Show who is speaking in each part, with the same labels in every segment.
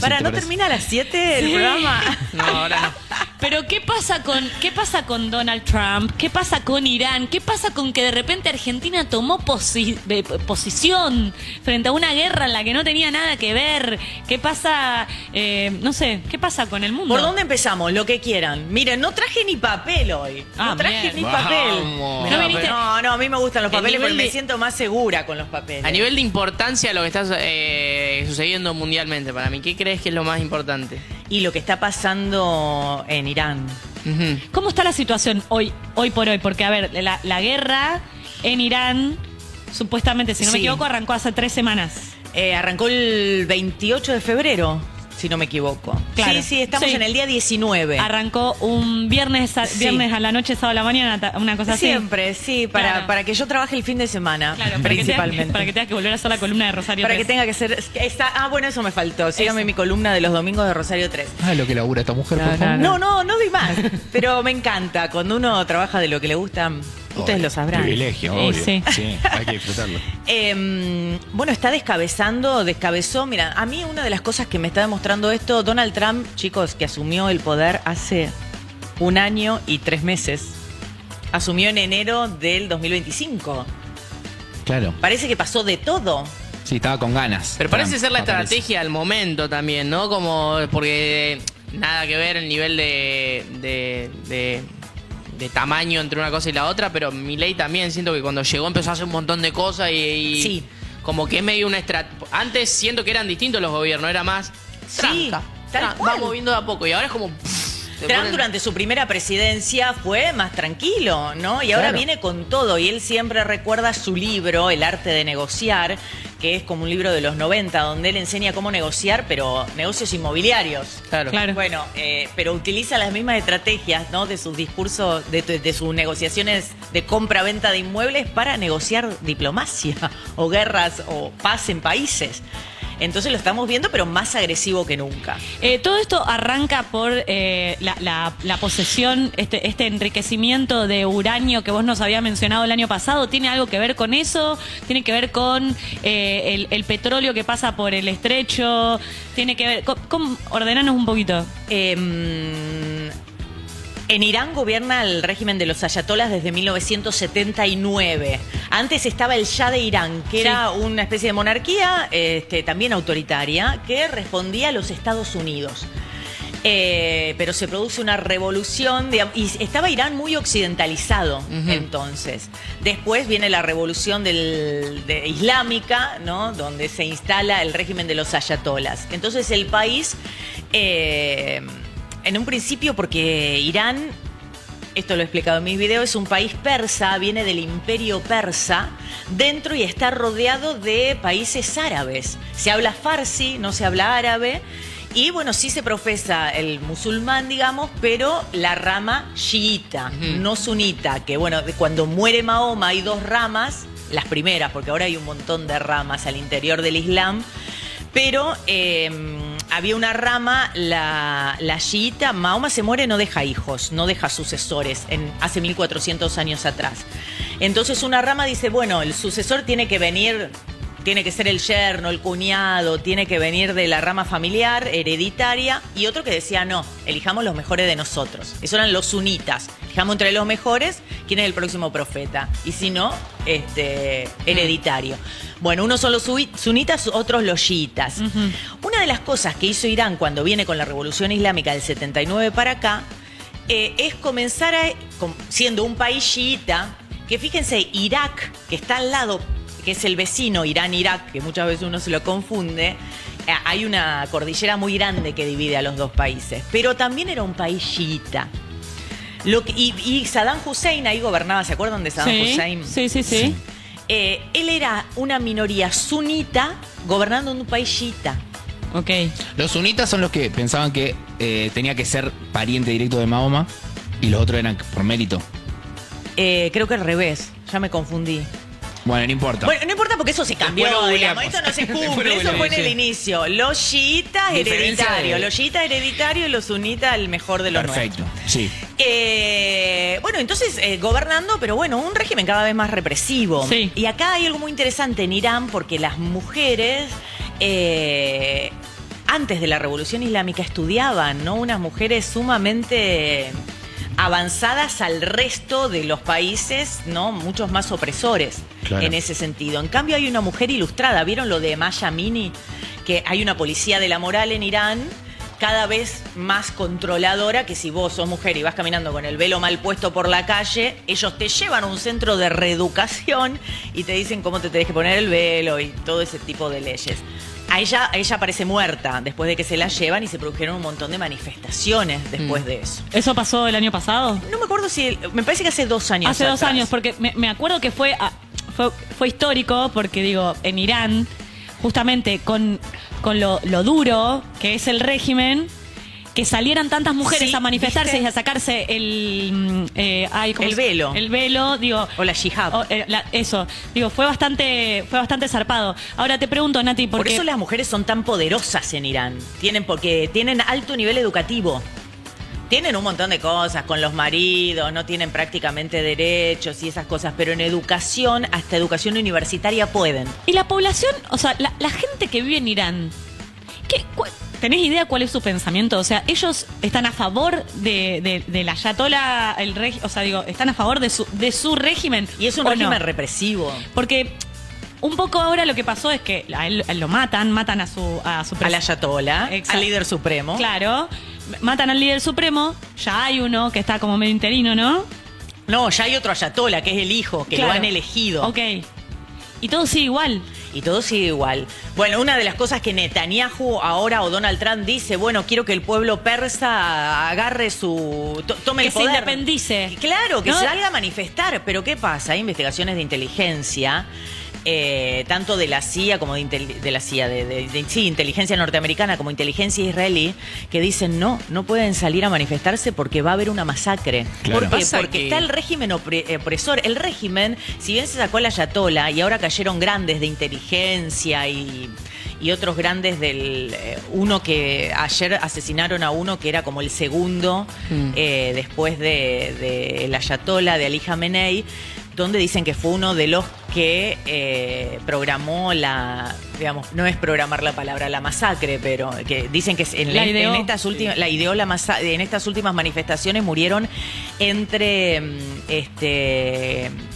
Speaker 1: Para, ¿no termina a las 7 el programa?
Speaker 2: No, ahora no.
Speaker 3: Pero ¿qué pasa con Donald Trump? ¿Qué pasa con Irán? ¿Qué pasa con que de repente Argentina tomó posición frente a una guerra en la que no tenía nada que ver? ¿Qué pasa, no sé, qué pasa con el mundo?
Speaker 1: ¿Por dónde empezamos? Lo que quieran. Miren, no traje ni papel hoy. No traje ni papel.
Speaker 2: Vamos.
Speaker 3: ¿No viniste?
Speaker 1: No, a mí me gustan los
Speaker 2: El
Speaker 1: papeles porque
Speaker 2: nivel
Speaker 1: me siento más segura con los papeles.
Speaker 2: A nivel de importancia lo que está sucediendo mundialmente para mí, ¿qué crees que es lo más importante?
Speaker 1: Y lo que está pasando en Irán.
Speaker 2: Ujú.
Speaker 3: ¿Cómo está la situación hoy por hoy? Porque, a ver, la guerra en Irán, supuestamente, si no me
Speaker 1: Sí.
Speaker 3: equivoco, arrancó hace 3 semanas.
Speaker 1: Arrancó el 28 de febrero, si no me equivoco.
Speaker 3: Claro.
Speaker 1: Sí, estamos
Speaker 3: Sí.
Speaker 1: en el día 19.
Speaker 3: Arrancó un viernes a la noche, sábado a la mañana, una cosa así.
Speaker 1: Siempre, sí,
Speaker 3: Claro.
Speaker 1: para que yo trabaje el fin de semana,
Speaker 3: Claro,
Speaker 1: principalmente.
Speaker 3: para que tengas que volver a hacer la columna de Rosario
Speaker 1: Para
Speaker 3: 3.
Speaker 1: que tenga que ser... bueno, eso me faltó. Síganme
Speaker 3: Eso.
Speaker 1: mi columna de los domingos de Rosario 3.
Speaker 4: Ah, lo que labura esta mujer, por favor.
Speaker 1: No doy más. Pero me encanta. Cuando uno trabaja de lo que le gusta, ustedes
Speaker 4: Obvio.
Speaker 1: lo sabrán.
Speaker 4: Privilegio,
Speaker 3: Sí,
Speaker 4: obvio.
Speaker 3: sí.
Speaker 4: Sí, hay que disfrutarlo.
Speaker 1: Bueno, está descabezó. Mira, a mí una de las cosas que me está demostrando esto, Donald Trump, chicos, que asumió el poder hace 1 año y 3 meses. Asumió en enero del 2025.
Speaker 4: Claro.
Speaker 1: Parece que pasó de todo.
Speaker 4: Sí, estaba con ganas.
Speaker 2: Pero parece
Speaker 4: Trump,
Speaker 2: ser la
Speaker 4: me parece.
Speaker 2: estrategia al momento también, ¿no? Como porque nada que ver el nivel de tamaño entre una cosa y la otra, pero Milei también siento que cuando llegó empezó a hacer un montón de cosas y
Speaker 1: Sí.
Speaker 2: como que es medio una estrategia. Antes siento que eran distintos los gobiernos, era más
Speaker 1: Sí,
Speaker 2: tranca,
Speaker 1: tal cual.
Speaker 2: vamos viendo de a poco y ahora es como...
Speaker 1: Trump durante su primera presidencia fue más tranquilo, ¿no? Y ahora
Speaker 4: Claro.
Speaker 1: viene con todo. Y él siempre recuerda su libro, El arte de negociar, que es como un libro de los 90, donde él enseña cómo negociar, pero negocios inmobiliarios.
Speaker 2: Claro.
Speaker 3: Claro.
Speaker 1: Bueno, pero utiliza las mismas estrategias, ¿no? De sus discursos, de sus negociaciones de compra-venta de inmuebles para negociar diplomacia o guerras o paz en países. Entonces lo estamos viendo, pero más agresivo que nunca.
Speaker 3: Todo esto arranca por la posesión, este enriquecimiento de uranio que vos nos habías mencionado el año pasado. ¿Tiene algo que ver con eso? ¿Tiene que ver con el petróleo que pasa por el estrecho? ¿Tiene que ver? Ordenanos un poquito.
Speaker 1: En Irán gobierna el régimen de los ayatolás desde 1979. Antes estaba el Shah de Irán, que era una especie de monarquía también autoritaria, que respondía a los Estados Unidos. Pero se produce una revolución, y estaba Irán muy occidentalizado entonces. Después viene la revolución islámica, ¿no? Donde se instala el régimen de los ayatolás. Entonces el país... en un principio, porque Irán, esto lo he explicado en mis videos, es un país persa, viene del imperio persa, dentro y está rodeado de países árabes. Se habla farsi, no se habla árabe, y bueno, sí se profesa el musulmán, digamos, pero la rama chiita, no sunita, que bueno, cuando muere Mahoma hay 2 ramas, las primeras, porque ahora hay un montón de ramas al interior del Islam, pero había una rama, la chiita. Mahoma se muere, no deja hijos, no deja sucesores, hace 1400 años atrás. Entonces una rama dice, bueno, el sucesor tiene que venir, tiene que ser el yerno, el cuñado, tiene que venir de la rama familiar, hereditaria, y otro que decía, no, elijamos los mejores de nosotros. Eso eran los sunitas. Elijamos entre los mejores quién es el próximo profeta, y si no, hereditario. Bueno, unos son los sunitas, otros los chiitas. Una de las cosas que hizo Irán cuando viene con la revolución islámica del 79 para acá, es comenzar siendo un país chiita, que fíjense, Irak, que está al lado, que es el vecino Irán-Irak, que muchas veces uno se lo confunde, hay una cordillera muy grande que divide a los dos países, pero también era un país chiita. Y Saddam Hussein ahí gobernaba, ¿se acuerdan de Saddam Hussein?
Speaker 3: Sí.
Speaker 1: Él era una minoría sunita gobernando en un país chiita.
Speaker 3: Ok.
Speaker 4: Los sunitas son los que pensaban que tenía que ser pariente directo de Mahoma y los otros eran por mérito.
Speaker 1: Creo que al revés, ya me confundí.
Speaker 4: Bueno, no importa.
Speaker 1: Bueno, no importa porque eso se cambió,
Speaker 4: Después lo
Speaker 1: digamos,
Speaker 4: googleamos.
Speaker 1: esto no se cumple,
Speaker 4: Después lo
Speaker 1: eso fue en el
Speaker 4: googleamos, sí.
Speaker 1: inicio. Los chiitas
Speaker 4: Diferencia
Speaker 1: hereditarios,
Speaker 4: de-
Speaker 1: los chiitas hereditarios y los sunitas el mejor de los
Speaker 4: Perfecto,
Speaker 1: nuestros.
Speaker 4: sí.
Speaker 1: Bueno, entonces gobernando, pero bueno, un régimen cada vez más represivo.
Speaker 3: Sí.
Speaker 1: Y acá hay algo muy interesante en Irán porque las mujeres antes de la Revolución Islámica estudiaban, ¿no? Unas mujeres sumamente avanzadas al resto de los países, ¿no? Muchos más opresores
Speaker 4: Claro.
Speaker 1: en ese sentido. En cambio hay una mujer ilustrada, ¿vieron lo de Maya Amini? Que hay una policía de la moral en Irán cada vez más controladora, que si vos sos mujer y vas caminando con el velo mal puesto por la calle, ellos te llevan a un centro de reeducación y te dicen cómo te tenés que poner el velo y todo ese tipo de leyes. A ella aparece muerta después de que se la llevan y se produjeron un montón de manifestaciones después de eso.
Speaker 3: ¿Eso pasó el año pasado?
Speaker 1: No me acuerdo si... Me parece que hace 2 años
Speaker 3: Hace 2
Speaker 1: atrás.
Speaker 3: años, porque me acuerdo que fue histórico, porque digo, en Irán, justamente con lo duro que es el régimen, que salieran tantas mujeres
Speaker 1: Sí,
Speaker 3: a manifestarse
Speaker 1: ¿viste?
Speaker 3: y a sacarse el
Speaker 1: El velo.
Speaker 3: El velo, digo.
Speaker 1: O la hijab.
Speaker 3: Eso, digo, fue bastante zarpado. Ahora te pregunto, Nati,
Speaker 1: Por
Speaker 3: porque
Speaker 1: eso las mujeres son tan poderosas en Irán. Porque tienen alto nivel educativo. Tienen un montón de cosas con los maridos, no tienen prácticamente derechos y esas cosas, pero en educación, hasta educación universitaria pueden.
Speaker 3: y la población, o sea, la gente que vive en Irán, ¿tenés idea cuál es su pensamiento? O sea, ellos están a favor de la ayatollah, o sea, digo, están a favor de su régimen.
Speaker 1: Y es un
Speaker 3: ¿o
Speaker 1: régimen
Speaker 3: no?
Speaker 1: represivo.
Speaker 3: Porque un poco ahora lo que pasó es que a él lo matan a su
Speaker 1: Al ayatollah,
Speaker 3: Exacto.
Speaker 1: al líder supremo.
Speaker 3: Claro, matan al líder supremo, ya hay uno que está como medio interino, ¿no?
Speaker 1: No, ya hay otro ayatollah, que es el hijo, que
Speaker 3: Claro.
Speaker 1: lo han elegido.
Speaker 3: Ok. Y todo sigue igual.
Speaker 1: Y todo sigue igual. Bueno, una de las cosas que Netanyahu ahora o Donald Trump dice, bueno, quiero que el pueblo persa agarre tome
Speaker 3: Que
Speaker 1: el
Speaker 3: se
Speaker 1: poder. independice. Claro, que
Speaker 3: ¿No?
Speaker 1: salga a manifestar. Pero ¿qué pasa? Hay investigaciones de inteligencia, tanto de la CIA como de la CIA, sí, inteligencia norteamericana como inteligencia israelí, que dicen no pueden salir a manifestarse porque va a haber una masacre.
Speaker 4: Claro.
Speaker 1: ¿Por qué?
Speaker 2: Pasa
Speaker 1: Porque
Speaker 2: que-
Speaker 1: está el régimen opresor. El régimen, si bien se sacó la ayatollah y ahora cayeron grandes de inteligencia y otros grandes del... uno que ayer asesinaron a uno que era como el segundo después de el ayatollah, de Ali Khamenei, donde dicen que fue uno de los que programó digamos, no es programar la palabra, la masacre, pero que dicen que
Speaker 3: La ideó.
Speaker 1: en estas últimas, la ideó en estas últimas manifestaciones murieron entre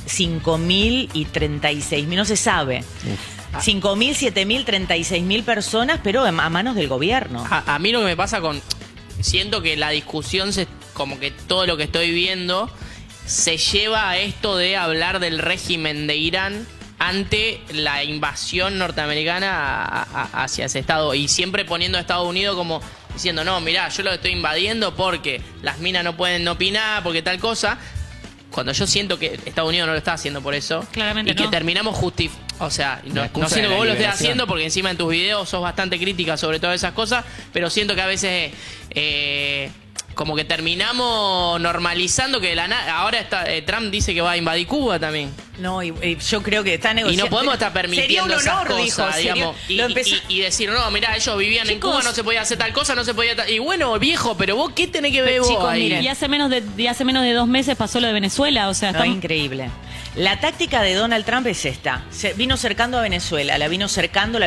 Speaker 1: 5.000 y 36.000, no se sabe. 5.000, 7.000, 36.000 personas, pero a manos del gobierno.
Speaker 2: A mí lo que me pasa siento que la discusión, como que todo lo que estoy viendo, se lleva a esto de hablar del régimen de Irán ante la invasión norteamericana hacia ese estado. Y siempre poniendo a Estados Unidos como diciendo, no, mirá, yo lo estoy invadiendo porque las minas no pueden opinar, porque tal cosa. Cuando yo siento que Estados Unidos no lo está haciendo por eso.
Speaker 3: Claramente
Speaker 2: y que
Speaker 3: no.
Speaker 2: terminamos o sea,
Speaker 4: La
Speaker 2: no
Speaker 4: excusa
Speaker 2: siento
Speaker 4: de
Speaker 2: que
Speaker 4: la
Speaker 2: vos lo estés
Speaker 4: liberación.
Speaker 2: haciendo porque encima en tus videos sos bastante crítica sobre todas esas cosas, pero siento que a veces como que terminamos normalizando que ahora Trump dice que va a invadir Cuba también.
Speaker 1: No, y yo creo que está
Speaker 2: Y
Speaker 1: negociando.
Speaker 2: no podemos estar permitiendo
Speaker 1: Sería un honor,
Speaker 2: esas
Speaker 1: dijo,
Speaker 2: cosas, digamos.
Speaker 1: lo empezó-
Speaker 2: Y decir, no, mirá, ellos vivían en
Speaker 3: Chicos,
Speaker 2: Cuba, no se podía hacer tal cosa, no se podía... Y bueno, viejo, pero vos, ¿qué tenés que ver vos
Speaker 1: Chicos,
Speaker 2: ahí?
Speaker 1: miren.
Speaker 3: Y hace menos de 2 meses pasó lo de Venezuela, o sea,
Speaker 1: No,
Speaker 3: estamos-
Speaker 1: increíble. La táctica de Donald Trump es esta. Vino cercando a Venezuela, la vino cercando,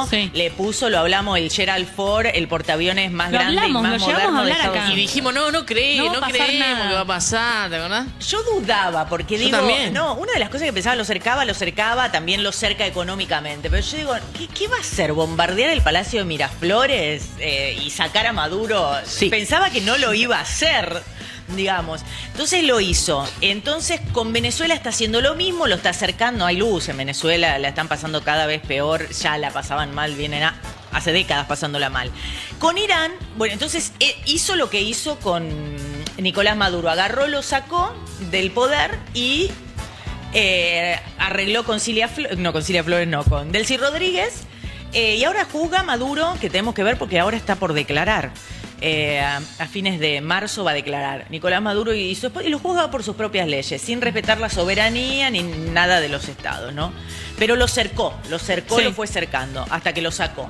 Speaker 3: Sí.
Speaker 1: le puso, lo hablamos, el Gerald Ford, el portaaviones más
Speaker 3: Lo
Speaker 1: grande
Speaker 3: hablamos,
Speaker 1: y más
Speaker 3: lo llegamos
Speaker 1: moderno
Speaker 3: a
Speaker 1: de
Speaker 3: hablar
Speaker 1: Estados
Speaker 3: acá.
Speaker 2: Y
Speaker 1: Unidos.
Speaker 2: dijimos, no
Speaker 3: No va a pasar
Speaker 2: creemos
Speaker 3: nada.
Speaker 2: que va a pasar, ¿te acordás?
Speaker 1: Yo dudaba, porque
Speaker 2: Yo
Speaker 1: digo,
Speaker 2: también.
Speaker 1: no, una de las cosas que pensaba lo cercaba, también lo cerca económicamente. Pero yo digo, ¿qué va a hacer? ¿Bombardear el Palacio de Miraflores y sacar a Maduro?
Speaker 2: Sí.
Speaker 1: Pensaba que no lo iba a hacer, digamos. Entonces lo hizo. Entonces con Venezuela está haciendo lo mismo, lo está acercando. Hay luz en Venezuela, la están pasando cada vez peor, ya la pasaban mal, vienen hace décadas pasándola mal. Con Irán, bueno, entonces hizo lo que hizo con Nicolás Maduro. Agarró, lo sacó del poder y arregló con con Delcy Rodríguez. Y ahora juzga Maduro, que tenemos que ver porque ahora está por declarar. A fines de marzo va a declarar Nicolás Maduro y lo juzga por sus propias leyes, sin respetar la soberanía ni nada de los estados, ¿no? Pero lo cercó,
Speaker 3: Sí.
Speaker 1: lo fue cercando hasta que lo sacó.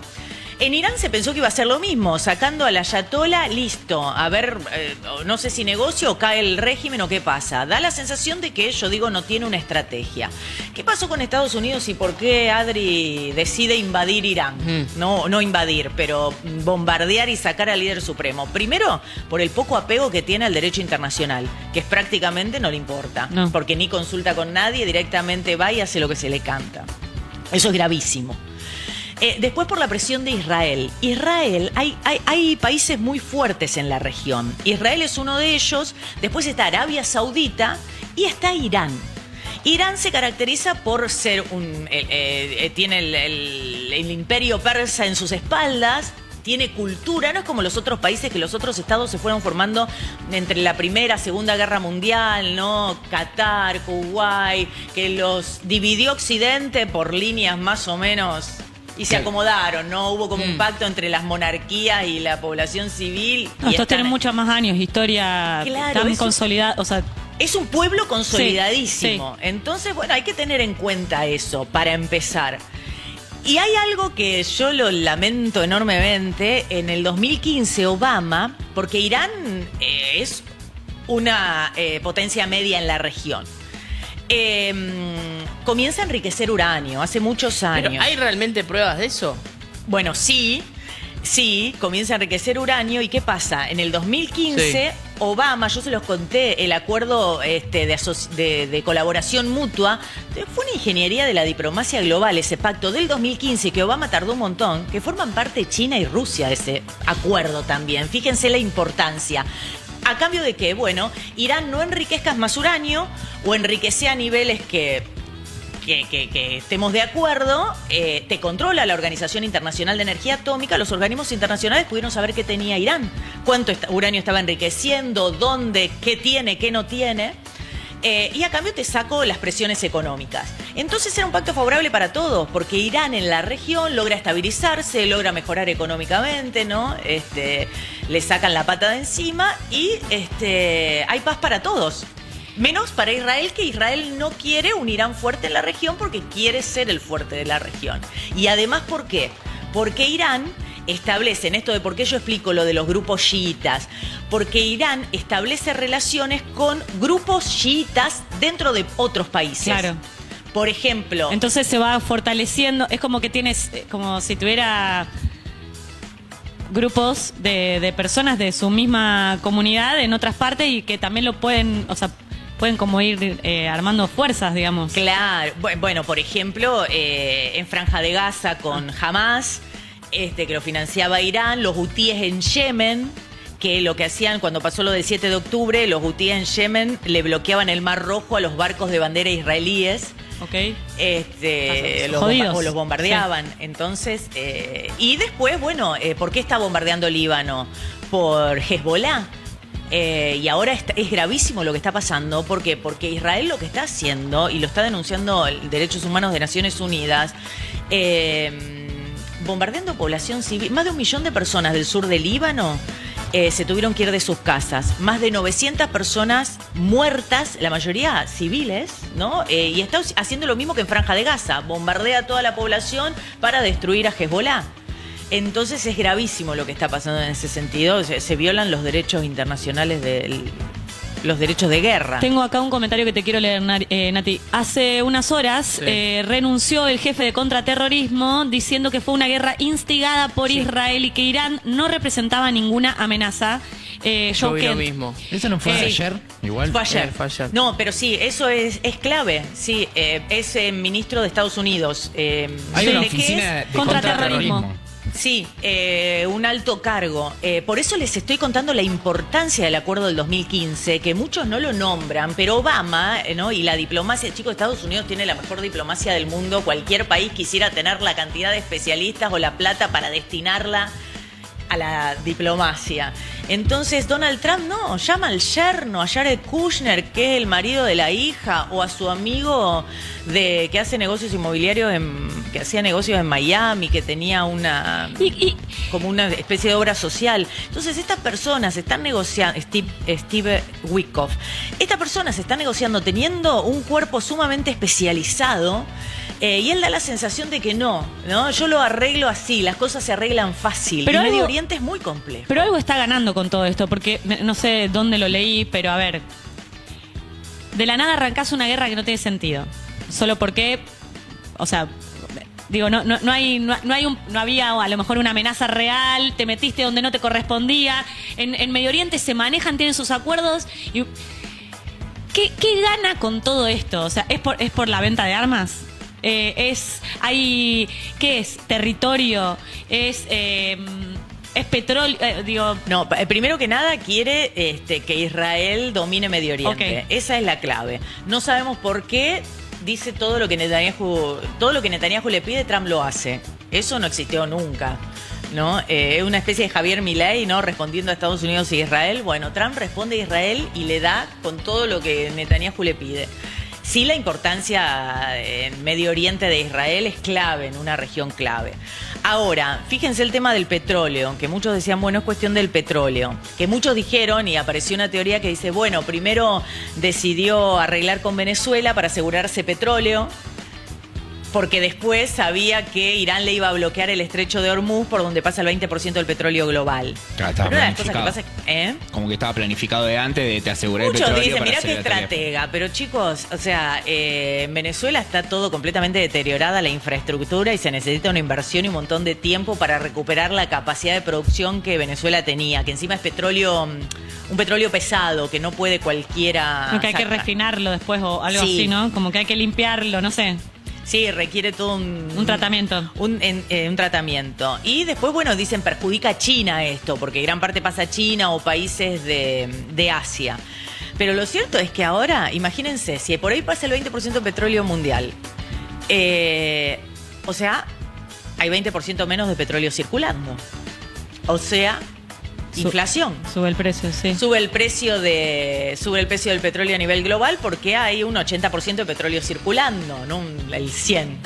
Speaker 1: En Irán se pensó que iba a ser lo mismo, sacando a la ayatolá, listo. A ver, no sé si negocio o cae el régimen o qué pasa. Da la sensación de que, yo digo, no tiene una estrategia. ¿Qué pasó con Estados Unidos y por qué Adri decide invadir Irán? No invadir, pero bombardear y sacar al líder supremo. Primero, por el poco apego que tiene al derecho internacional, que es prácticamente no le importa.
Speaker 3: No.
Speaker 1: Porque ni consulta con nadie, directamente va y hace lo que se le canta. Eso es gravísimo. Después por la presión de Israel. Israel, hay países muy fuertes en la región. Israel es uno de ellos. Después está Arabia Saudita y está Irán. Irán se caracteriza por ser tiene el imperio persa en sus espaldas. Tiene cultura, no es como los otros países, que los otros estados se fueron formando entre la Primera, Segunda Guerra Mundial, ¿no? Qatar, Kuwait, que los dividió Occidente por líneas más o menos y se acomodaron, ¿no? Hubo como un pacto entre las monarquías y la población civil.
Speaker 3: No, estos tienen muchos más años, historia tan consolidada, o sea...
Speaker 1: Es un pueblo consolidadísimo.
Speaker 3: Sí.
Speaker 1: Entonces, bueno, hay que tener en cuenta eso para empezar. Y hay algo que yo lo lamento enormemente. En el 2015 Obama, porque Irán es una potencia media en la región, comienza a enriquecer uranio hace muchos años.
Speaker 2: ¿Pero hay realmente pruebas de eso?
Speaker 1: Bueno, sí, comienza a enriquecer uranio. ¿Y qué pasa? En el 2015, Obama, yo se los conté, el acuerdo de colaboración mutua, fue una ingeniería de la diplomacia global, ese pacto del 2015, que Obama tardó un montón, que forman parte China y Rusia, ese acuerdo también. Fíjense la importancia. ¿A cambio de qué? Bueno, Irán no enriquezcas más uranio o enriquece a niveles que estemos de acuerdo, te controla la Organización Internacional de Energía Atómica. Los organismos internacionales pudieron saber qué tenía Irán, cuánto uranio estaba enriqueciendo, dónde, qué tiene, qué no tiene. Y a cambio te saco las presiones económicas. Entonces era un pacto favorable para todos, porque Irán en la región logra estabilizarse, logra mejorar económicamente, ¿no? Le sacan la pata de encima y hay paz para todos. Menos para Israel, que Israel no quiere un Irán fuerte en la región porque quiere ser el fuerte de la región. Y además, ¿por qué? Porque Irán establece, en esto de por qué yo explico lo de los grupos chiitas, porque Irán establece relaciones con grupos chiitas dentro de otros países.
Speaker 3: Claro.
Speaker 1: Por ejemplo...
Speaker 3: Entonces se va fortaleciendo, es como que tienes, como si tuviera grupos de personas de su misma comunidad en otras partes y que también lo pueden, o sea, pueden como ir armando fuerzas, digamos.
Speaker 1: Claro. Bueno, por ejemplo, en Franja de Gaza con Hamas, que lo financiaba Irán, los hutíes en Yemen, que lo que hacían cuando pasó lo del 7 de octubre, los hutíes en Yemen le bloqueaban el Mar Rojo a los barcos de bandera israelíes.
Speaker 3: Ok.
Speaker 1: Los bombardeaban. Sí. Entonces, y después, bueno, ¿por qué está bombardeando Líbano? Por Hezbollah. Y ahora es gravísimo lo que está pasando. ¿Por qué? Porque Israel lo que está haciendo, y lo está denunciando Derechos Humanos de Naciones Unidas, bombardeando población civil. Más de 1 millón de personas del sur del Líbano se tuvieron que ir de sus casas. Más de 900 personas muertas, la mayoría civiles, ¿no? Y está haciendo lo mismo que en Franja de Gaza. Bombardea a toda la población para destruir a Hezbollah. Entonces es gravísimo lo que está pasando en ese sentido. Se violan los derechos internacionales los derechos de guerra.
Speaker 3: Tengo acá un comentario que te quiero leer, Nati. Hace unas horas renunció el jefe de contraterrorismo diciendo que fue una guerra instigada por Israel y que Irán no representaba ninguna amenaza.
Speaker 2: Yo vi lo mismo.
Speaker 4: ¿Eso no fue ayer? Igual.
Speaker 1: Fue ayer.
Speaker 2: Fue ayer.
Speaker 1: No, pero sí, eso es clave. Sí, es ministro de Estados Unidos.
Speaker 4: Hay una oficina de contraterrorismo.
Speaker 1: Sí, un alto cargo. Por eso les estoy contando la importancia del acuerdo del 2015, que muchos no lo nombran, pero Obama, ¿no? Y la diplomacia, chicos, Estados Unidos tiene la mejor diplomacia del mundo. Cualquier país quisiera tener la cantidad de especialistas o la plata para destinarla a la diplomacia. Entonces Donald Trump no, llama al yerno, a Jared Kushner, que es el marido de la hija, o a su amigo que hace negocios inmobiliarios, que hacía negocios en Miami, que tenía como una especie de obra social. Entonces estas personas están negociando, Steve Witkoff, estas personas están negociando teniendo un cuerpo sumamente especializado. Y él da la sensación de que no, yo lo arreglo así, las cosas se arreglan fácil.
Speaker 3: Pero
Speaker 1: Medio Oriente es muy complejo.
Speaker 3: Pero algo está ganando con todo esto, porque no sé dónde lo leí, pero a ver, de la nada arrancás una guerra que no tiene sentido. Solo porque, o sea, digo, no había a lo mejor una amenaza real, te metiste donde no te correspondía. En Medio Oriente se manejan, tienen sus acuerdos. Y ¿qué gana con todo esto? O sea, ¿es por la venta de armas? ¿Qué es? ¿Territorio? ¿Es petróleo?
Speaker 1: No, primero que nada quiere que Israel domine Medio Oriente.
Speaker 3: Okay.
Speaker 1: Esa es la clave. No sabemos por qué dice todo lo que Netanyahu le pide, Trump lo hace. Eso no existió nunca, ¿no? Es una especie de Javier Milei, ¿no? Respondiendo a Estados Unidos y Israel. Bueno, Trump responde a Israel y le da con todo lo que Netanyahu le pide. Sí, la importancia en Medio Oriente de Israel es clave, en una región clave. Ahora, fíjense el tema del petróleo, que muchos decían, bueno, es cuestión del petróleo. Que muchos dijeron, y apareció una teoría que dice, bueno, primero decidió arreglar con Venezuela para asegurarse petróleo, porque después sabía que Irán le iba a bloquear el estrecho de Hormuz, por donde pasa el 20% del petróleo global.
Speaker 4: Claro, estaba
Speaker 1: Pero una de las cosas
Speaker 4: planificado.
Speaker 1: que pasa,
Speaker 4: Como que estaba planificado de antes, de te asegurar el
Speaker 1: muchos
Speaker 4: petróleo
Speaker 1: dicen,
Speaker 4: para
Speaker 1: mirá
Speaker 4: hacer
Speaker 1: qué
Speaker 4: la tarea.
Speaker 1: estratega, pero chicos, o sea, en Venezuela está todo completamente deteriorada la infraestructura y se necesita una inversión y un montón de tiempo para recuperar la capacidad de producción que Venezuela tenía, que encima es petróleo, un petróleo pesado, que no puede cualquiera
Speaker 3: Que hay que
Speaker 1: sacar.
Speaker 3: refinarlo después o algo
Speaker 1: Sí.
Speaker 3: así, ¿no? Como que hay que limpiarlo, no sé.
Speaker 1: Sí, requiere todo
Speaker 3: Un tratamiento.
Speaker 1: Un tratamiento. Y después, bueno, dicen perjudica a China esto, porque gran parte pasa a China o países de Asia. Pero lo cierto es que ahora, imagínense, si por ahí pasa el 20% de petróleo mundial, o sea, hay 20% menos de petróleo circulando. O sea, inflación.
Speaker 3: Sube el precio, sí.
Speaker 1: Sube el precio del petróleo a nivel global porque hay un 80% de petróleo circulando, no el 100%.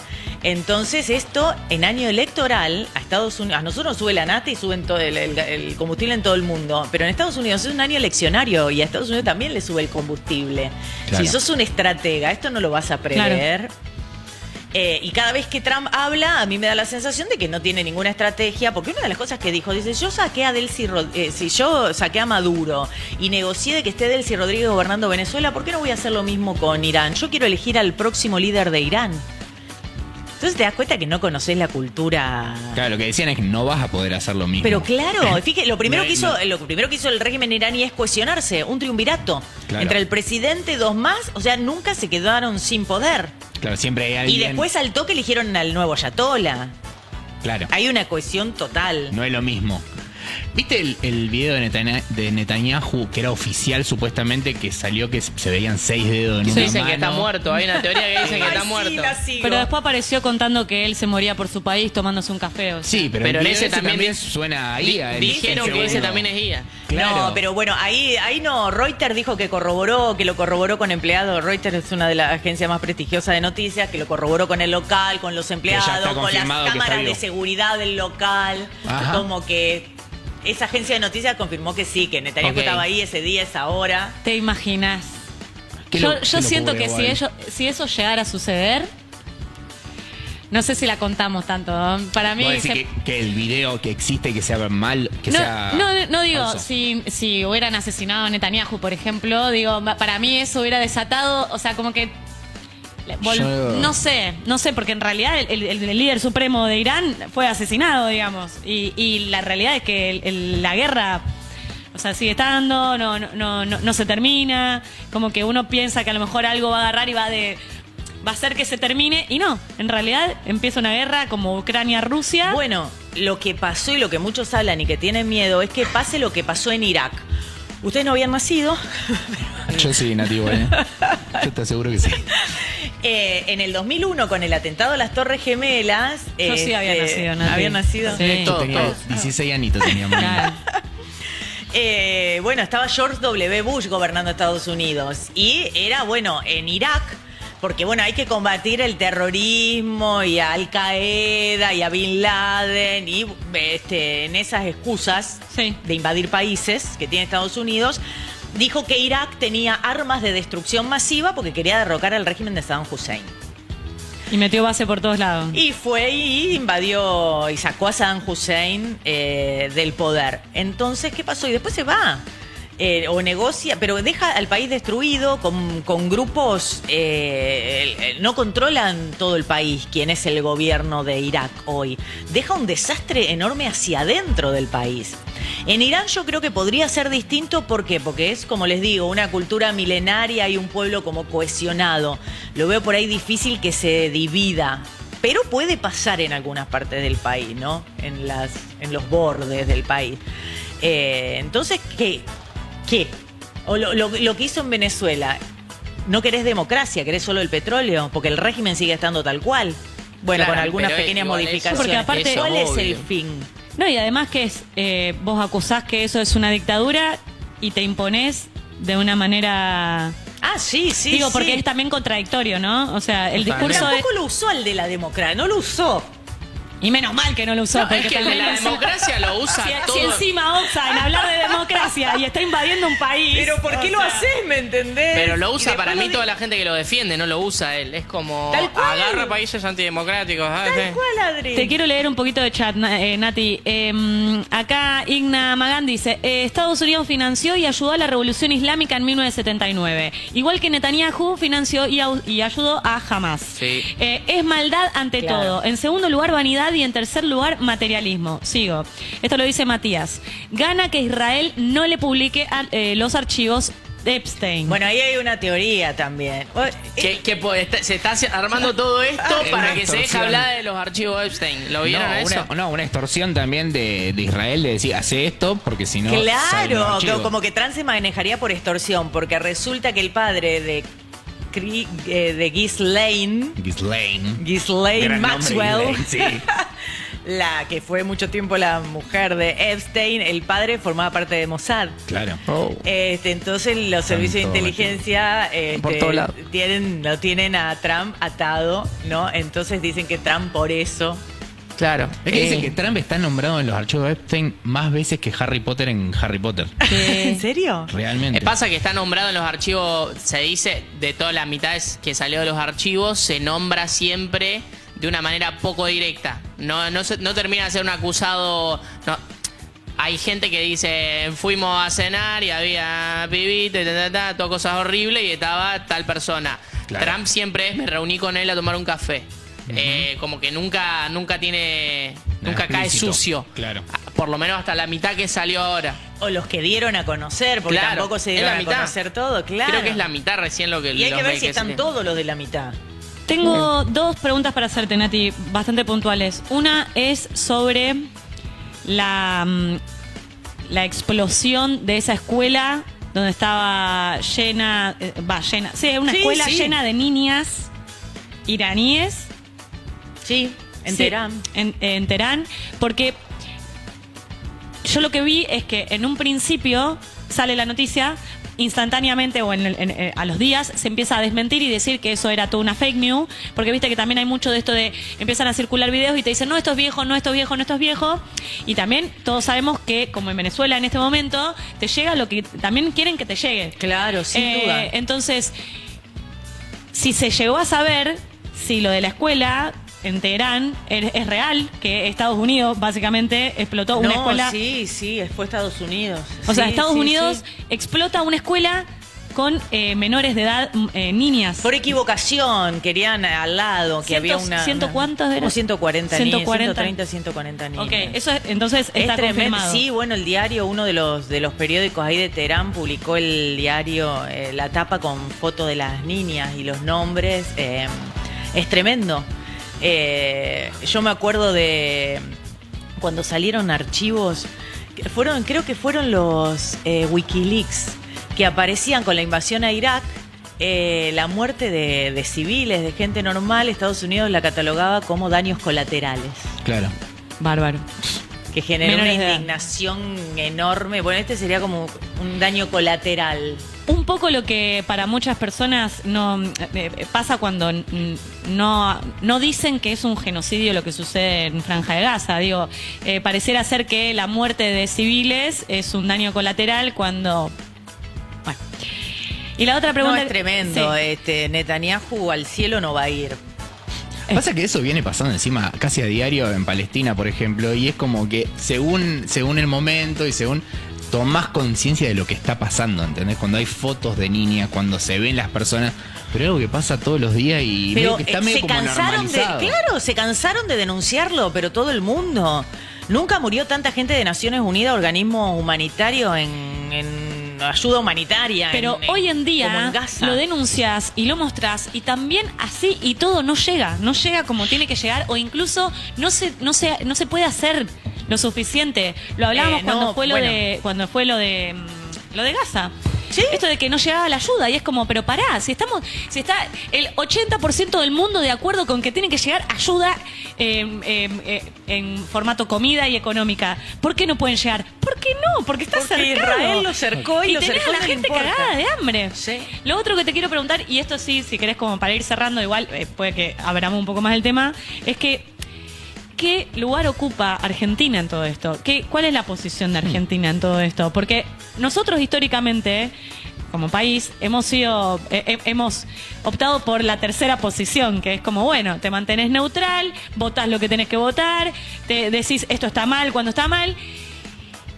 Speaker 1: Entonces esto en año electoral a Estados Unidos, a nosotros nos sube la nata y suben todo el combustible en todo el mundo, pero en Estados Unidos es un año eleccionario y a Estados Unidos también le sube el combustible.
Speaker 4: Claro.
Speaker 1: Si sos un estratega, esto no lo vas a prever. Y cada vez que Trump habla, a mí me da la sensación de que no tiene ninguna estrategia, porque una de las cosas que dijo, dice, yo saqué a Maduro y negocié de que esté Delcy Rodríguez gobernando Venezuela, ¿por qué no voy a hacer lo mismo con Irán? Yo quiero elegir al próximo líder de Irán. Entonces te das cuenta que no conoces la cultura.
Speaker 4: Claro, lo que decían es que no vas a poder hacer lo mismo.
Speaker 1: Pero claro, fíjate, lo primero
Speaker 4: No,
Speaker 1: que hizo el régimen iraní es cohesionarse, un triunvirato.
Speaker 4: Claro.
Speaker 1: Entre el presidente y dos más, o sea, nunca se quedaron sin poder.
Speaker 4: Claro, siempre hay
Speaker 1: Y
Speaker 4: alguien...
Speaker 1: después al toque eligieron al nuevo ayatollah.
Speaker 4: Claro,
Speaker 1: Hay una cohesión total.
Speaker 4: no es lo mismo. ¿Viste el video de Netanyahu, que era oficial supuestamente, que salió que se veían 6 dedos en
Speaker 2: Se
Speaker 4: una
Speaker 2: dicen
Speaker 4: mano?
Speaker 2: que está muerto. Hay una teoría que dicen que está
Speaker 1: Ay,
Speaker 2: muerto.
Speaker 1: sí, la sigo.
Speaker 3: Pero después apareció contando que él se moría por su país tomándose un café. O sea.
Speaker 4: Sí, pero
Speaker 2: Pero
Speaker 4: el
Speaker 2: en
Speaker 4: video
Speaker 2: ese también
Speaker 4: suena ahí.
Speaker 2: Dijeron que ese también es guía.
Speaker 4: Claro.
Speaker 1: No, pero bueno, ahí no. Reuters dijo que lo corroboró con empleados. Reuters es una de las agencias más prestigiosas de noticias, que lo corroboró con el local, con los empleados,
Speaker 4: está
Speaker 1: con las
Speaker 4: confirmado que está
Speaker 1: cámaras de
Speaker 4: vivo.
Speaker 1: seguridad del local.
Speaker 4: Ajá.
Speaker 1: Como que esa agencia de noticias confirmó que sí, que Netanyahu
Speaker 2: Ok.
Speaker 1: estaba ahí ese día, esa hora.
Speaker 3: ¿Te imaginas?
Speaker 4: Qué
Speaker 3: Yo
Speaker 4: locura
Speaker 3: siento que
Speaker 4: igual.
Speaker 3: si eso llegara a suceder, no sé si la contamos tanto. ¿No? Para mí...
Speaker 4: ¿Vos decís que el video que existe, que sea mal, que
Speaker 3: no,
Speaker 4: sea
Speaker 3: no digo,
Speaker 4: falso?
Speaker 3: si hubieran asesinado a Netanyahu, por ejemplo, digo, para mí eso hubiera desatado, o sea, como que...
Speaker 4: Yo-
Speaker 3: No sé, porque en realidad el líder supremo de Irán fue asesinado, digamos, y la realidad es que la guerra, o sea, sigue estando, no se termina, como que uno piensa que a lo mejor algo va a agarrar y va a hacer que se termine, y no, en realidad empieza una guerra como Ucrania-Rusia.
Speaker 1: Bueno, lo que pasó y lo que muchos hablan y que tienen miedo es que pase lo que pasó en Irak. Ustedes no habían nacido.
Speaker 4: Yo sí, nativo, ¿eh? Yo te aseguro que sí.
Speaker 1: En el 2001, con el atentado a las Torres Gemelas.
Speaker 3: Yo sí había nacido, Nati.
Speaker 1: ¿Habían nacido?
Speaker 3: Sí.
Speaker 2: Todos,
Speaker 4: Tenía
Speaker 2: todos.
Speaker 4: 16 añitos teníamos.
Speaker 3: Claro.
Speaker 1: Bueno, estaba George W. Bush gobernando Estados Unidos y era, bueno, en Irak, porque, bueno, hay que combatir el terrorismo y a Al Qaeda y a Bin Laden y en esas excusas
Speaker 3: Sí.
Speaker 1: de invadir países que tiene Estados Unidos, dijo que Irak tenía armas de destrucción masiva porque quería derrocar al régimen de Saddam Hussein.
Speaker 3: Y metió base por todos lados.
Speaker 1: Y fue y invadió y sacó a Saddam Hussein del poder. Entonces, ¿qué pasó? Y después se va. O negocia, pero deja al país destruido con grupos, no controlan todo el país, quién es el gobierno de Irak hoy. Deja un desastre enorme hacia adentro del país. En Irán yo creo que podría ser distinto, ¿por qué? Porque es, como les digo, una cultura milenaria y un pueblo como cohesionado. Lo veo por ahí difícil que se divida. Pero puede pasar en algunas partes del país, ¿no? En los bordes del país. Entonces, ¿qué? O lo que hizo en Venezuela. ¿No querés democracia? ¿Querés solo el petróleo? Porque el régimen sigue estando tal cual. Bueno,
Speaker 2: Claro,
Speaker 1: con algunas
Speaker 2: pero
Speaker 1: pequeñas
Speaker 2: igual
Speaker 1: modificaciones.
Speaker 3: Porque aparte-
Speaker 1: ¿Cuál es el
Speaker 2: obvio.
Speaker 1: fin?
Speaker 3: No, y además que es, vos acusás que eso es una dictadura y te imponés de una manera...
Speaker 1: Ah, sí, sí,
Speaker 3: Digo,
Speaker 1: sí.
Speaker 3: porque es también contradictorio, ¿no? O sea, el
Speaker 2: Totalmente.
Speaker 3: discurso de...
Speaker 1: Tampoco lo usó el de la democracia, no lo usó.
Speaker 3: Y menos mal que no lo usó.
Speaker 2: No,
Speaker 3: porque
Speaker 2: es que
Speaker 3: tal vez
Speaker 2: la
Speaker 3: lo-
Speaker 2: democracia lo usa
Speaker 3: si,
Speaker 2: todo.
Speaker 3: si encima osa en hablar de democracia y está invadiendo un país...
Speaker 1: Pero ¿por qué
Speaker 3: o
Speaker 1: lo
Speaker 3: sea,
Speaker 1: haces, me entendés?
Speaker 2: Pero lo
Speaker 1: Y
Speaker 2: usa
Speaker 1: después
Speaker 2: para
Speaker 1: lo
Speaker 2: mí
Speaker 1: di-
Speaker 2: toda la gente que lo defiende, no lo usa él. Es como
Speaker 1: Tal cual.
Speaker 2: agarra países antidemocráticos.
Speaker 1: Tal
Speaker 2: ¿sabes?
Speaker 1: cual, Adri.
Speaker 3: Te quiero leer un poquito de chat, Nati. Acá Igna Magán dice, Estados Unidos financió y ayudó a la revolución islámica en 1979. Igual que Netanyahu financió y ayudó a Hamas.
Speaker 2: Sí.
Speaker 3: Es maldad ante
Speaker 1: Claro.
Speaker 3: todo. En segundo lugar, vanidad. Y en tercer lugar, materialismo. Sigo. Esto lo dice Matías. Gana que Israel no le publique los archivos de Epstein.
Speaker 1: Bueno, ahí hay una teoría también.
Speaker 2: Se está armando todo esto
Speaker 4: es
Speaker 2: para
Speaker 4: una
Speaker 2: que se deje
Speaker 4: extorsión.
Speaker 2: hablar de los archivos Epstein. ¿Lo vieron a eso?
Speaker 4: Una extorsión también de Israel de decir, hace esto porque si no... salen los
Speaker 1: Claro,
Speaker 4: archivos.
Speaker 1: como que Trump se manejaría por extorsión, porque resulta que el padre de Ghislaine
Speaker 4: Ghislaine. Gran nombre,
Speaker 1: Maxwell,
Speaker 4: Ghislaine, sí.
Speaker 1: la que fue mucho tiempo la mujer de Epstein, el padre formaba parte de Mossad.
Speaker 4: Claro.
Speaker 1: Entonces los servicios de
Speaker 4: todo
Speaker 1: inteligencia
Speaker 2: Por todos lados.
Speaker 1: lo tienen a Trump atado, ¿no? Entonces dicen que Trump por eso...
Speaker 2: Claro.
Speaker 4: Es que dice que Trump está nombrado en los archivos de Epstein más veces que Harry Potter en Harry Potter.
Speaker 1: ¿En serio?
Speaker 4: Realmente.
Speaker 2: Pasa que está nombrado en los archivos, se dice, de todas las mitades que salió de los archivos, se nombra siempre de una manera poco directa. No termina de ser un acusado. No. Hay gente que dice, fuimos a cenar y había pibito y todo cosas horribles y estaba tal persona.
Speaker 4: Claro.
Speaker 2: Trump siempre es, me reuní con él a tomar un café. Como que nunca tiene, nunca cae
Speaker 4: explícito.
Speaker 2: sucio.
Speaker 4: Claro.
Speaker 2: Por lo menos hasta la mitad que salió ahora.
Speaker 1: O los que dieron a conocer, porque
Speaker 2: Claro,
Speaker 1: tampoco se
Speaker 2: es
Speaker 1: dieron
Speaker 2: la
Speaker 1: a
Speaker 2: mitad.
Speaker 1: conocer todo, claro.
Speaker 2: Creo que es la mitad recién lo que
Speaker 1: Y hay
Speaker 2: los
Speaker 1: que ver
Speaker 2: mails
Speaker 1: si
Speaker 2: que
Speaker 1: están
Speaker 2: se-
Speaker 1: todos los de la mitad.
Speaker 3: Tengo dos preguntas para hacerte, Nati, bastante puntuales. Una es sobre la explosión de esa escuela donde estaba llena, sí, una
Speaker 1: Sí,
Speaker 3: escuela
Speaker 1: sí.
Speaker 3: llena de niñas iraníes.
Speaker 1: Sí, en
Speaker 3: Sí,
Speaker 1: Teherán.
Speaker 3: En Teherán, porque yo lo que vi es que en un principio sale la noticia, instantáneamente o a los días se empieza a desmentir y decir que eso era toda una fake news, porque viste que también hay mucho de esto de empiezan a circular videos y te dicen no, esto es viejo, no, esto es viejo, no, esto es viejo. Y también todos sabemos que, como en Venezuela en este momento, te llega lo que también quieren que te llegue.
Speaker 1: Claro, sin duda.
Speaker 3: Entonces, si se llegó a saber si lo de la escuela en Teherán es real, que Estados Unidos básicamente explotó una escuela.
Speaker 1: Sí, fue Estados Unidos.
Speaker 3: O sea,
Speaker 1: Sí,
Speaker 3: Estados
Speaker 1: sí,
Speaker 3: Unidos
Speaker 1: sí.
Speaker 3: explota una escuela con menores de edad, niñas.
Speaker 1: Por equivocación, querían al lado que había una...
Speaker 3: ¿Ciento cuántos eran?
Speaker 1: Como 140 niños,
Speaker 3: 140.
Speaker 1: 130, 140 niños.
Speaker 3: Ok, eso es, entonces está
Speaker 1: Es tremendo.
Speaker 3: confirmado.
Speaker 1: Sí, bueno, el diario, uno de los periódicos ahí de Teherán publicó el diario, la tapa con fotos de las niñas y los nombres. Es tremendo. Yo me acuerdo de cuando salieron archivos, creo que fueron los Wikileaks, que aparecían con la invasión a Irak, la muerte de civiles, de gente normal. Estados Unidos la catalogaba como daños colaterales.
Speaker 4: Claro.
Speaker 3: Bárbaro.
Speaker 1: que generó
Speaker 3: menores
Speaker 1: una
Speaker 3: de edad.
Speaker 1: indignación enorme. Bueno, este sería como un daño colateral.
Speaker 3: Un poco lo que para muchas personas no pasa cuando no dicen que es un genocidio lo que sucede en Franja de Gaza. Digo, pareciera ser que la muerte de civiles es un daño colateral cuando... Bueno. Y la otra pregunta...
Speaker 1: No, es tremendo.
Speaker 3: Sí.
Speaker 1: Netanyahu al cielo no va a ir.
Speaker 4: Pasa que eso viene pasando encima casi a diario en Palestina, por ejemplo, y es como que según el momento y según tomás conciencia de lo que está pasando, ¿entendés? Cuando hay fotos de niñas, cuando se ven las personas, pero es algo que pasa todos los días y
Speaker 1: Pero
Speaker 4: medio que está medio como normalizado.
Speaker 1: Claro, se cansaron de denunciarlo, pero todo el mundo. Nunca murió tanta gente de Naciones Unidas, organismo humanitario, en ayuda humanitaria.
Speaker 3: Pero hoy en
Speaker 1: como
Speaker 3: día
Speaker 1: en Gaza.
Speaker 3: lo denuncias y lo mostrás y también así y todo no llega como tiene que llegar o incluso no se puede hacer lo suficiente. Lo hablábamos cuando fue lo de Gaza.
Speaker 1: ¿Sí?
Speaker 3: Esto de que no llegaba la ayuda y es como, pero pará, si está el 80% del mundo de acuerdo con que tiene que llegar ayuda en formato comida y económica, ¿por qué no pueden llegar? ¿Por qué no? Porque está
Speaker 1: Porque
Speaker 3: cercado.
Speaker 1: Israel lo cercó y lo
Speaker 3: tenés
Speaker 1: cercó,
Speaker 3: a la
Speaker 1: no le
Speaker 3: gente
Speaker 1: importa.
Speaker 3: cagada de hambre.
Speaker 1: Sí.
Speaker 3: Lo otro que te quiero preguntar, y esto sí, si querés como para ir cerrando, igual puede que abramos un poco más el tema, es que ¿qué lugar ocupa Argentina en todo esto? ¿Cuál es la posición de Argentina en todo esto? Porque nosotros históricamente, como país, hemos optado por la tercera posición, que es como, bueno, te mantenés neutral, votás lo que tenés que votar, te decís esto está mal cuando está mal.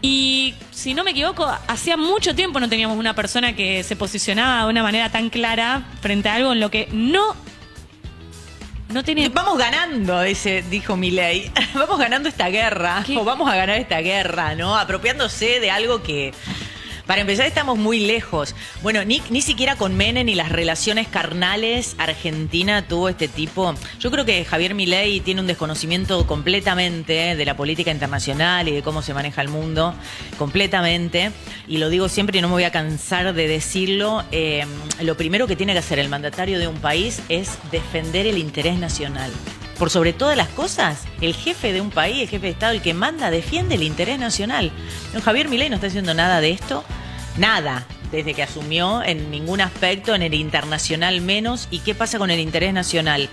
Speaker 3: Y si no me equivoco, hacía mucho tiempo no teníamos una persona que se posicionaba de una manera tan clara frente a algo en lo que no tiene...
Speaker 1: Vamos ganando, dijo Milei. Vamos ganando esta guerra.
Speaker 3: ¿Qué?
Speaker 1: O vamos a ganar esta guerra, ¿no? Apropiándose de algo que... Para empezar, estamos muy lejos. Bueno, ni siquiera con Menem y las relaciones carnales Argentina tuvo este tipo. Yo creo que Javier Milei tiene un desconocimiento completamente de la política internacional y de cómo se maneja el mundo. Completamente. Y lo digo siempre y no me voy a cansar de decirlo. Lo primero que tiene que hacer el mandatario de un país es defender el interés nacional. Por sobre todas las cosas, el jefe de un país, el jefe de Estado, el que manda, defiende el interés nacional. No, Javier Milei no está haciendo nada de esto, nada, desde que asumió en ningún aspecto, en el internacional menos. ¿Y qué pasa con el interés nacional?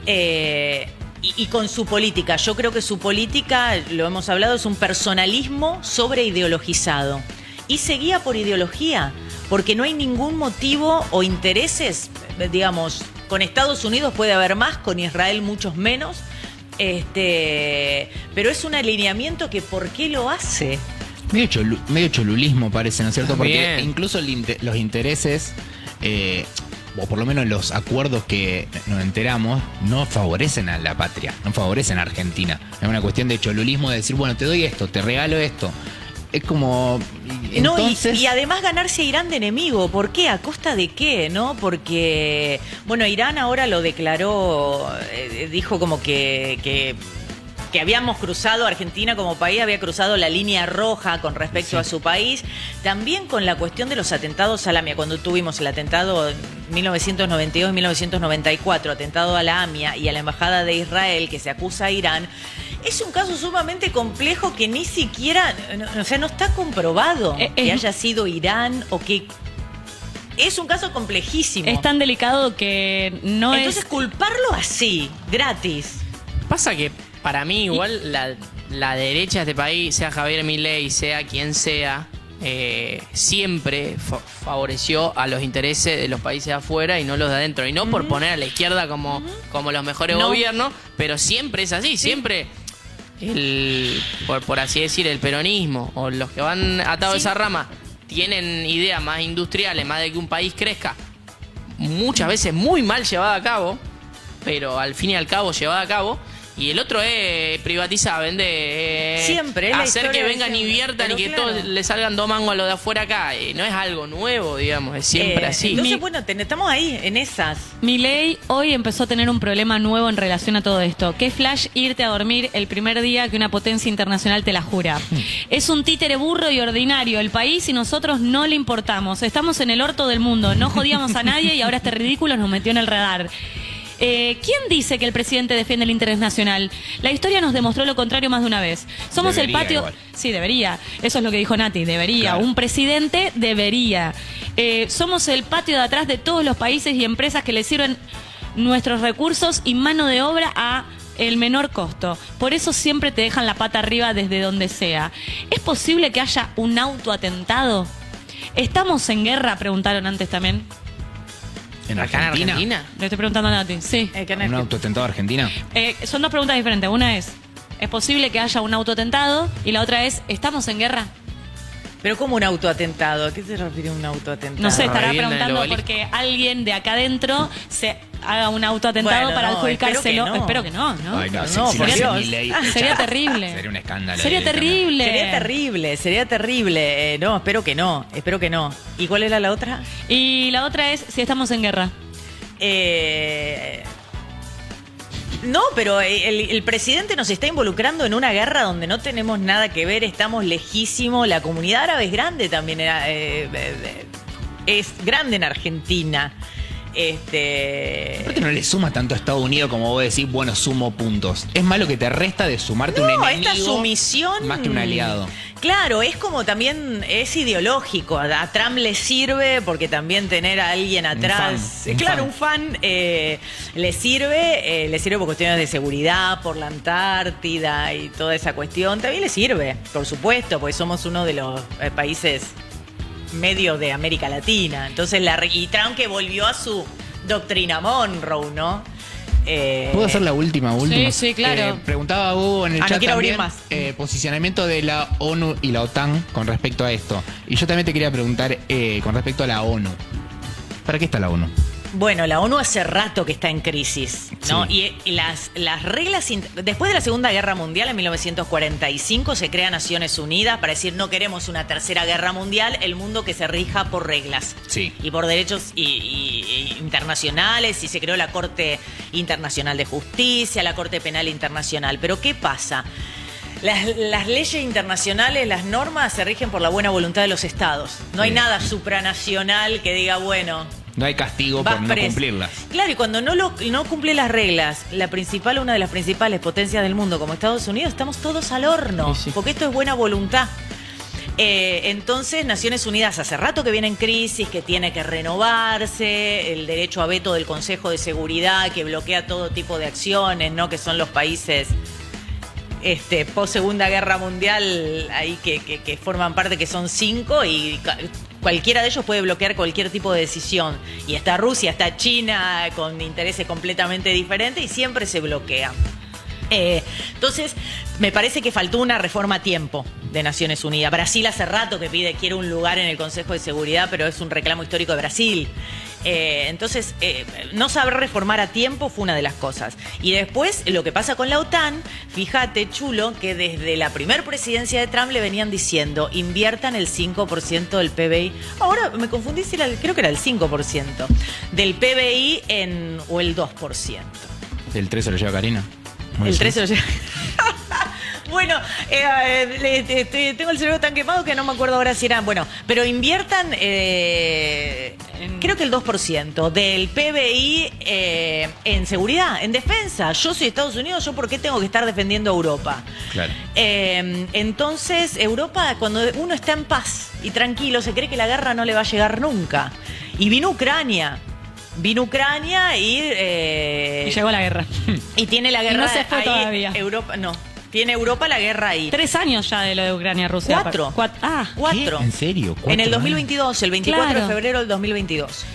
Speaker 1: Y con su política. Yo creo que su política, lo hemos hablado, es un personalismo sobreideologizado. Y se guía por ideología, porque no hay ningún motivo o intereses, digamos... Con Estados Unidos puede haber más, con Israel muchos menos, pero es un alineamiento que ¿por qué lo hace?
Speaker 4: Medio cholulismo parece, ¿no es cierto?
Speaker 2: También.
Speaker 4: Porque incluso los intereses, o por lo menos los acuerdos que nos enteramos, no favorecen a la patria, no favorecen a Argentina. Es una cuestión de cholulismo, de decir, bueno, te doy esto, te regalo esto. Es como... Entonces...
Speaker 1: No, y además ganarse a Irán de enemigo. ¿Por qué? ¿A costa de qué? ¿No? Porque, bueno, Irán ahora lo declaró, dijo como que habíamos cruzado, Argentina como país había cruzado la línea roja con respecto a su país. También con la cuestión de los atentados a la AMIA, cuando tuvimos el atentado en 1992 y 1994, atentado a la AMIA y a la Embajada de Israel, que se acusa a Irán. Es un caso sumamente complejo que ni siquiera, o sea, no está comprobado que haya sido Irán o que... Es un caso complejísimo.
Speaker 3: Es tan delicado que no
Speaker 1: Entonces, culparlo así, gratis.
Speaker 2: Pasa que para mí igual la derecha de este país, sea Javier Milei, sea quien sea, siempre favoreció a los intereses de los países de afuera y no los de adentro. Y no por poner a la izquierda como los mejores gobiernos, pero siempre es así, siempre... por así decir, el peronismo o los que van atados a esa rama tienen ideas más industriales, más de que un país crezca, muchas veces muy mal llevada a cabo, pero al fin y al cabo llevada a cabo. Y el otro es privatizar, vender,
Speaker 1: siempre,
Speaker 2: hacer que vengan y inviertan y que
Speaker 1: claro,
Speaker 2: todos le salgan dos mangos a los de afuera acá. No es algo nuevo, digamos, es siempre así.
Speaker 1: Entonces, bueno, estamos ahí, en esas.
Speaker 3: Milei hoy empezó a tener un problema nuevo en relación a todo esto. Qué flash irte a dormir el primer día que una potencia internacional te la jura. Es un títere burro y ordinario el país y nosotros no le importamos. Estamos en el orto del mundo, no jodíamos a nadie y ahora este ridículo nos metió en el radar. ¿Quién dice que el presidente defiende el interés nacional? La historia nos demostró lo contrario más de una vez. Somos
Speaker 4: Debería,
Speaker 3: el patio...
Speaker 4: igual.
Speaker 3: Sí, debería. Eso es lo que dijo Nati, debería.
Speaker 4: Claro.
Speaker 3: Un presidente debería. Somos el patio de atrás de todos los países y empresas que le sirven nuestros recursos y mano de obra a el menor costo. Por eso siempre te dejan la pata arriba desde donde sea. ¿Es posible que haya un autoatentado? ¿Estamos en guerra? Preguntaron antes también.
Speaker 4: ¿En
Speaker 2: ¿Acá en
Speaker 4: Argentina?
Speaker 2: Argentina?
Speaker 3: Le estoy preguntando a Nati. Sí.
Speaker 4: ¿Un autoatentado a Argentina?
Speaker 3: Son dos preguntas diferentes. Una es posible que haya un autoatentado? Y la otra es, ¿estamos en guerra?
Speaker 1: Pero como un autoatentado, ¿a qué se refiere un autoatentado?
Speaker 3: No sé, estará
Speaker 2: Revienten el
Speaker 3: preguntando
Speaker 2: obelisco.
Speaker 3: porque alguien de acá adentro se haga un autoatentado
Speaker 1: Bueno,
Speaker 3: para
Speaker 1: no,
Speaker 3: adjudicárselo.
Speaker 1: espero que no.
Speaker 3: ¿no?
Speaker 4: Ay, no,
Speaker 1: No,
Speaker 4: si
Speaker 1: por
Speaker 4: lo hace
Speaker 1: Dios.
Speaker 4: Milei,
Speaker 3: Sería
Speaker 4: ya,
Speaker 3: terrible.
Speaker 4: Sería un escándalo.
Speaker 3: Sería
Speaker 4: directamente.
Speaker 3: terrible.
Speaker 1: Sería terrible. No, espero que no. ¿Y cuál era la otra?
Speaker 3: Y la otra es si estamos en guerra.
Speaker 1: No, pero el presidente nos está involucrando en una guerra donde no tenemos nada que ver, estamos lejísimos. La comunidad árabe es grande también, es grande en Argentina.
Speaker 4: ¿Por qué no le suma tanto a Estados Unidos como vos decís, bueno, sumo puntos? Es más lo que te resta de sumarte un
Speaker 1: No,
Speaker 4: enemigo
Speaker 1: esta sumisión.
Speaker 4: más que un aliado.
Speaker 1: Claro, es como también es ideológico. A Trump le sirve porque también tener a alguien atrás. Un fan le sirve por cuestiones de seguridad, por la Antártida y toda esa cuestión. También le sirve, por supuesto, porque somos uno de los países medio de América Latina. Entonces, y Trump que volvió a su doctrina Monroe, ¿no?
Speaker 4: ¿Puedo hacer la última?
Speaker 3: Sí, claro.
Speaker 4: Preguntaba Hugo en el
Speaker 1: no
Speaker 4: chat
Speaker 1: quiero abrir
Speaker 4: también,
Speaker 1: más.
Speaker 4: posicionamiento de la ONU y la OTAN con respecto a esto. Y yo también te quería preguntar con respecto a la ONU. ¿Para qué está la ONU?
Speaker 1: Bueno, la ONU hace rato que está en crisis, ¿no?
Speaker 4: Sí.
Speaker 1: Y las reglas... Después de la Segunda Guerra Mundial, en 1945, se crea Naciones Unidas para decir no queremos una tercera guerra mundial, el mundo que se rija por reglas.
Speaker 4: Sí.
Speaker 1: Y por derechos y internacionales, y se creó la Corte Internacional de Justicia, la Corte Penal Internacional. Pero ¿qué pasa? Las leyes internacionales, las normas, se rigen por la buena voluntad de los estados. No hay
Speaker 4: Sí.
Speaker 1: nada supranacional que diga, bueno...
Speaker 4: No hay castigo
Speaker 1: vas
Speaker 4: por no
Speaker 1: preso.
Speaker 4: cumplirlas.
Speaker 1: Claro, y cuando no cumple las reglas, una de las principales potencias del mundo como Estados Unidos, estamos todos al horno,
Speaker 2: Sí, sí.
Speaker 1: porque esto es buena voluntad. Entonces, Naciones Unidas hace rato que viene en crisis, que tiene que renovarse, el derecho a veto del Consejo de Seguridad, que bloquea todo tipo de acciones, ¿no? Que son los países post Segunda Guerra Mundial ahí que forman parte, que son 5, y cualquiera de ellos puede bloquear cualquier tipo de decisión. Y está Rusia, está China, con intereses completamente diferentes, y siempre se bloquea. Entonces, me parece que faltó una reforma a tiempo de Naciones Unidas. Brasil hace rato que quiere un lugar en el Consejo de Seguridad, pero es un reclamo histórico de Brasil. Entonces, no saber reformar a tiempo fue una de las cosas. Y después, lo que pasa con la OTAN, fíjate, chulo, que desde la primera presidencia de Trump le venían diciendo, inviertan el 5% del PBI. Ahora me confundí, creo que era el 5% del PBI o el 2%.
Speaker 4: ¿El 3 se lo lleva Karina?
Speaker 1: El 13 lo lleva. Bueno, tengo el cerebro tan quemado que no me acuerdo ahora si eran. Bueno, pero inviertan, creo que el 2% del PBI en seguridad, en defensa. Yo soy Estados Unidos, ¿yo por qué tengo que estar defendiendo a Europa?
Speaker 4: Claro.
Speaker 1: Entonces, Europa, cuando uno está en paz y tranquilo, se cree que la guerra no le va a llegar nunca. Y vino Ucrania y
Speaker 3: Y llegó la guerra.
Speaker 1: y tiene la guerra
Speaker 3: Y no se fue
Speaker 1: ahí.
Speaker 3: todavía.
Speaker 1: Tiene Europa la guerra ahí.
Speaker 3: 3 años ya de lo de Ucrania-Rusia.
Speaker 1: 4.
Speaker 3: Ah,
Speaker 1: 4.
Speaker 4: ¿Qué? ¿En serio?
Speaker 1: En el
Speaker 4: 4
Speaker 1: 2022, el 24
Speaker 3: Claro.
Speaker 1: de febrero del 2022.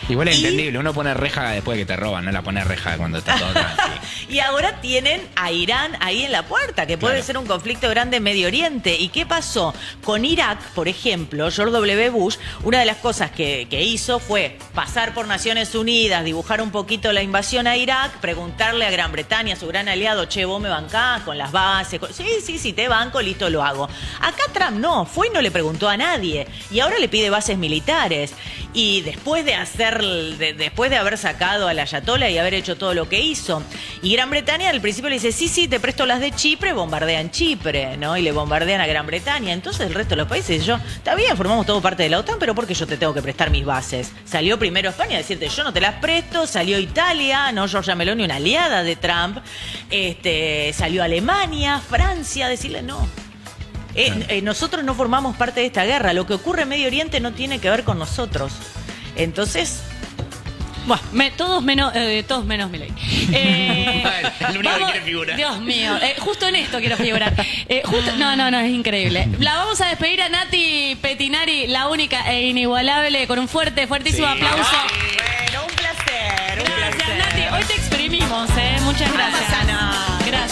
Speaker 4: Igual es
Speaker 1: Y-
Speaker 4: entendible, uno pone reja después de que te roban, no la pone reja cuando está todo tranquilo.
Speaker 1: Y ahora tienen a Irán ahí en la puerta, que puede
Speaker 4: Claro.
Speaker 1: ser un conflicto grande en Medio Oriente. ¿Y qué pasó? Con Irak, por ejemplo, George W. Bush, una de las cosas que hizo fue pasar por Naciones Unidas, dibujar un poquito la invasión a Irak, preguntarle a Gran Bretaña, su gran aliado, che, vos me bancás con las bases. Sí, te banco, listo, lo hago. Acá Trump no, fue y no le preguntó a nadie. Y ahora le pide bases militares. Y después de hacer después de haber sacado a la Ayatollah y haber hecho todo lo que hizo. Y Gran Bretaña al principio le dice, sí, te presto las de Chipre, bombardean Chipre, ¿no? Y le bombardean a Gran Bretaña. Entonces el resto de los países, está bien, formamos todo parte de la OTAN, pero ¿por qué yo te tengo que prestar mis bases? Salió primero España a decirte, yo no te las presto, salió Italia, ¿no? Giorgia Meloni, una aliada de Trump, salió Alemania, Francia, a decirle no. Nosotros no formamos parte de esta guerra. Lo que ocurre en Medio Oriente no tiene que ver con nosotros. Entonces,
Speaker 3: bueno, todos menos Milei.
Speaker 4: El único que quiere figurar.
Speaker 3: Dios mío, justo en esto quiero figurar. No, es increíble. La vamos a despedir a Nati Pettinari, la única e inigualable, con un fuertísimo aplauso.
Speaker 1: bueno, un placer.
Speaker 3: Gracias, Nati. Hoy te exprimimos, Muchas gracias.
Speaker 1: Sana.
Speaker 3: Gracias.